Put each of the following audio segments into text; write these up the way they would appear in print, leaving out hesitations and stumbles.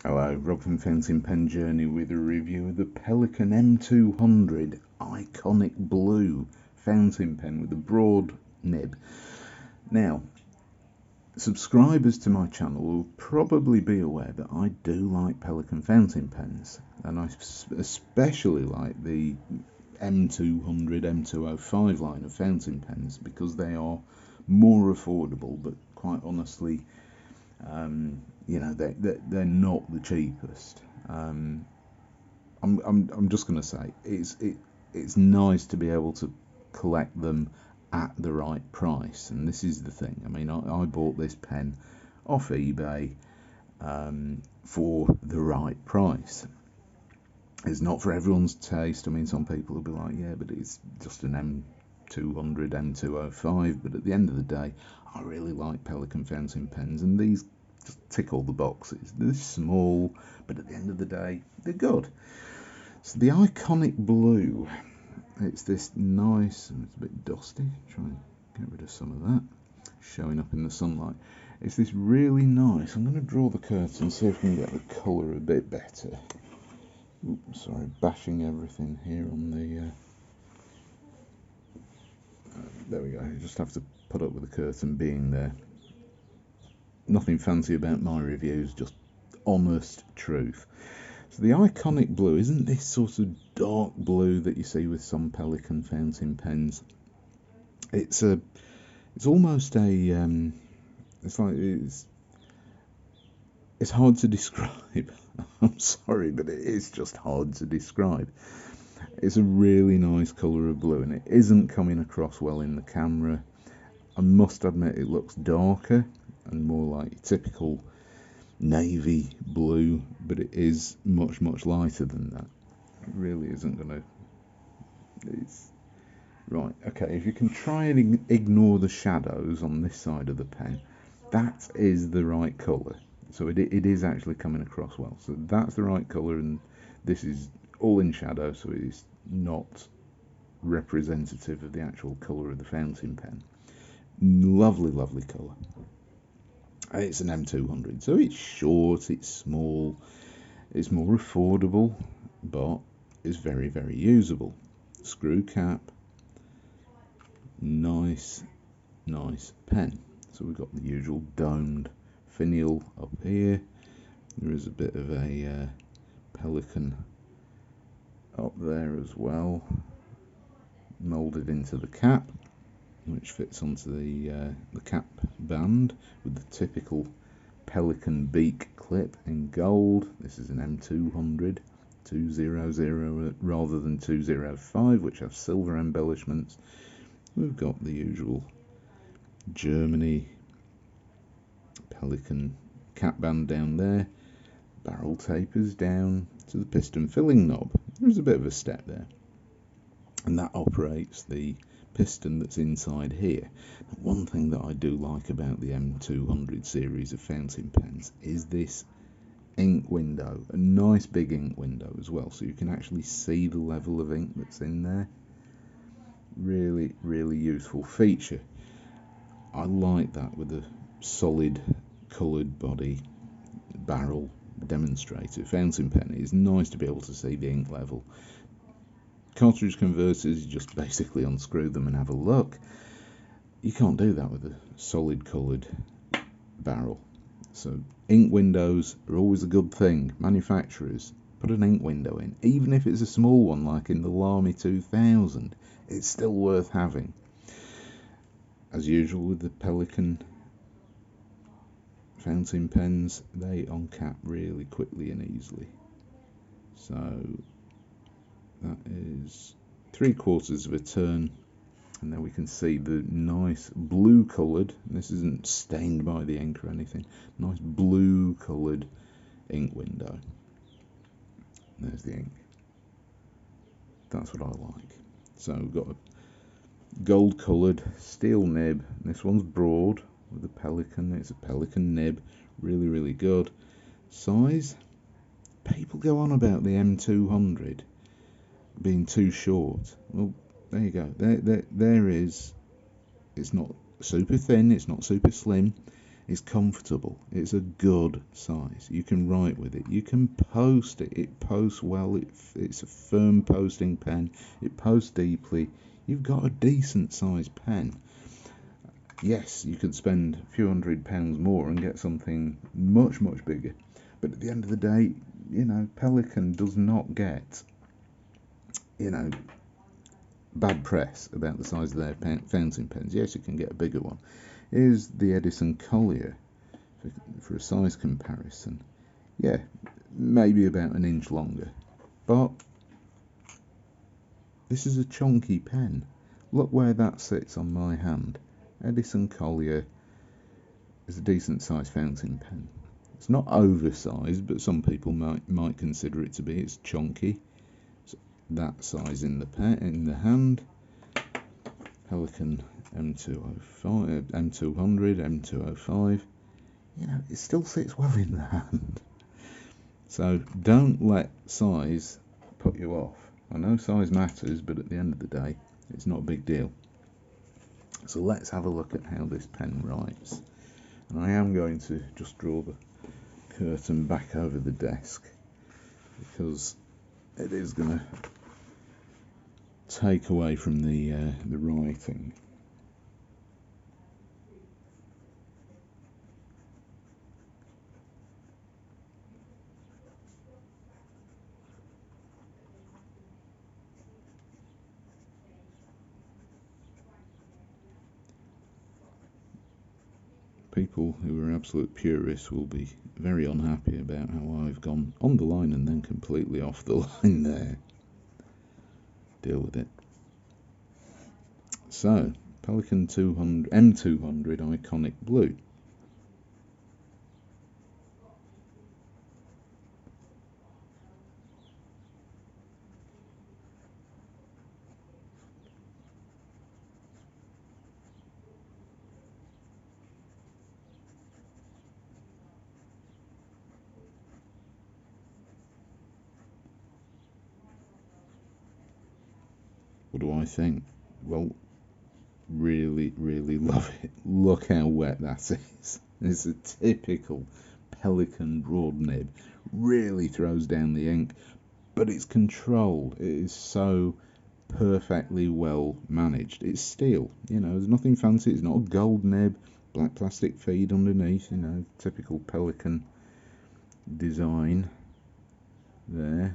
Hello, Rob from Fountain Pen Journey with a review of the Pelikan M200 Iconic Blue fountain pen with a broad nib. Now, subscribers to my channel will probably be aware that I do like Pelikan fountain pens, and I especially like the M200, M205 line of fountain pens because they are more affordable, but quite honestly, they're not the cheapest. I'm just going to say it's nice to be able to collect them at the right price, and this is the thing. I mean, I bought this pen off eBay for the right price. It's not for everyone's taste. I mean, some people will be like, yeah, but it's just an M200, M205. But at the end of the day, I really like Pelikan fountain pens, and these just tick all the boxes. They're small, but at the end of the day, they're good. So the Iconic Blue, it's this nice, and it's a bit dusty, try and get rid of some of that, showing up in the sunlight. It's this really nice, I'm going to draw the curtain, see if we can get the colour a bit better. Oops, sorry, bashing everything here on the, there we go, you just have to put up with the curtain being there. Nothing fancy about my reviews, just honest truth. So the Iconic Blue isn't this sort of dark blue that you see with some Pelikan fountain pens. It's almost a it's hard to describe. I'm sorry, but it is just hard to describe. It's a really nice colour of blue, and it isn't coming across well in the camera. I must admit it looks darker and more like typical navy blue, but it is much lighter than that. It really isn't gonna, it's right. Okay, if you can try and ignore the shadows on this side of the pen, that is the right colour. So it is actually coming across well. So that's the right colour, and this is all in shadow, so it is not representative of the actual colour of the fountain pen. Lovely colour. It's an M200, so it's short, it's small, it's more affordable, but it's very usable. Screw cap, nice pen. So we've got the usual domed finial up here. There is a bit of a Pelikan up there as well, moulded into the cap, which fits onto the cap band with the typical Pelikan beak clip in gold. This is an M200 200 rather than 205, which have silver embellishments. We've got the usual Germany Pelikan cap band down there, barrel tapers down to the piston filling knob. There's a bit of a step there, and that operates the piston that's inside here. Now, one thing that I do like about the M200 series of fountain pens is this ink window, a nice big ink window as well, so you can actually see the level of ink that's in there. Really useful feature. I like that with a solid coloured body barrel demonstrator fountain pen. It's nice to be able to see the ink level. Cartridge converters, you just basically unscrew them and have a look. You can't do that with a solid coloured barrel. So ink windows are always a good thing. Manufacturers put an ink window in, even if it's a small one like in the Lamy 2000, it's still worth having. As usual with the Pelikan fountain pens, they uncap really quickly and easily. So that is 3/4 of a turn, and then we can see the nice blue coloured, this isn't stained by the ink or anything, nice blue coloured ink window. There's the ink. That's what I like. So we've got a gold coloured steel nib. This one's broad with a Pelikan. It's a Pelikan nib, really good. Size, people go on about the M200 being too short. Well, there you go. There is. It's not super thin, it's not super slim, It's comfortable. It's a good size. You can write with it. You can post it. It posts well. It's a firm posting pen. It posts deeply. You've got a decent sized pen. Yes, you could spend a few £100 more and get something much, much bigger. But at the end of the day, you know, Pelikan does not get, you know, bad press about the size of their fountain pens. Yes, you can get a bigger one. Here's the Edison Collier for a size comparison. Yeah, maybe about an inch longer. But this is a chunky pen. Look where that sits on my hand. Edison Collier is a decent sized fountain pen. It's not oversized, but some people might consider it to be. It's chunky. It's that size in the hand. Pelikan M205, M200, M205. You know, it still sits well in the hand. So don't let size put you off. I know size matters, but at the end of the day, it's not a big deal. So let's have a look at how this pen writes. And I am going to just draw the curtain back over the desk because it is going to take away from the writing. People who are absolute purists will be very unhappy about how I've gone on the line and then completely off the line there. Deal with it. So, Pelikan M200 Iconic Blue. What do I think? Well, really, really love it. Look how wet that is. It's a typical Pelikan broad nib. Really throws down the ink, but it's controlled. It is so perfectly well managed. It's steel, you know, there's nothing fancy. It's not a gold nib, black plastic feed underneath, you know, typical Pelikan design there.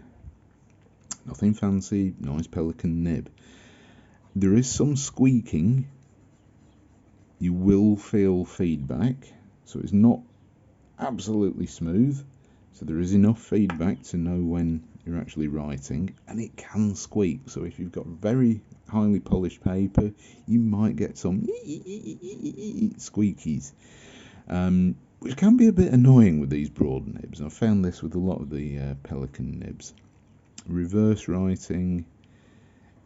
Nothing fancy, nice Pelikan nib. There is some squeaking. You will feel feedback, so it's not absolutely smooth. So there is enough feedback to know when you're actually writing, and it can squeak. So if you've got very highly polished paper, you might get some squeakies, which can be a bit annoying with these broad nibs. I've found this with a lot of the Pelikan nibs. Reverse writing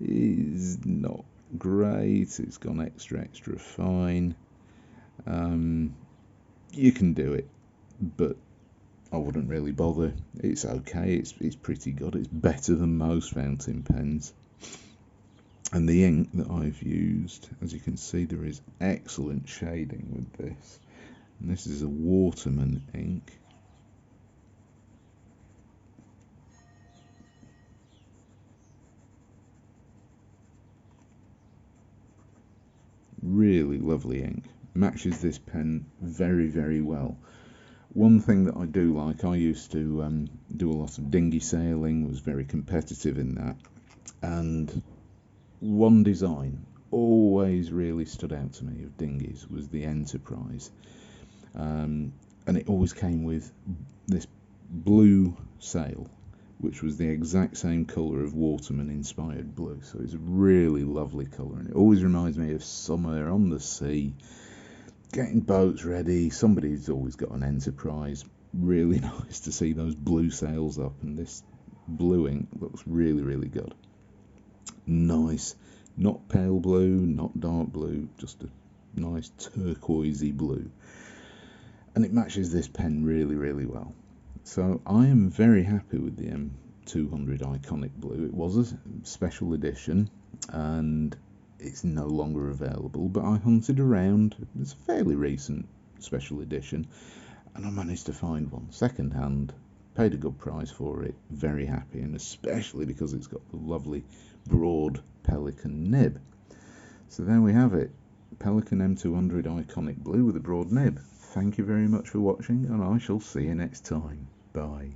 is not great. It's gone extra fine. You can do it, but I wouldn't really bother. It's okay. It's pretty good. It's better than most fountain pens. And the ink that I've used, as you can see, there is excellent shading with this. And this is a Waterman ink. Really lovely ink. Matches this pen very, very well. One thing that I do like, I used to do a lot of dinghy sailing, was very competitive in that, and one design always really stood out to me of dinghies was the Enterprise, and it always came with this blue sail, which was the exact same colour of Waterman inspired blue. So it's a really lovely colour, and it always reminds me of summer on the sea, getting boats ready. Somebody's always got an Enterprise. Really nice to see those blue sails up, and this blue ink looks really, really good. Nice, not pale blue, not dark blue, just a nice turquoisey blue, and it matches this pen really, really well. So I am very happy with the M200 Iconic Blue. It was a special edition and it's no longer available, but I hunted around. It's a fairly recent special edition, and I managed to find one second hand, paid a good price for it, very happy, and especially because it's got the lovely broad Pelikan nib. So there we have it, Pelikan M200 Iconic Blue with a broad nib. Thank you very much for watching, and I shall see you next time. Bye.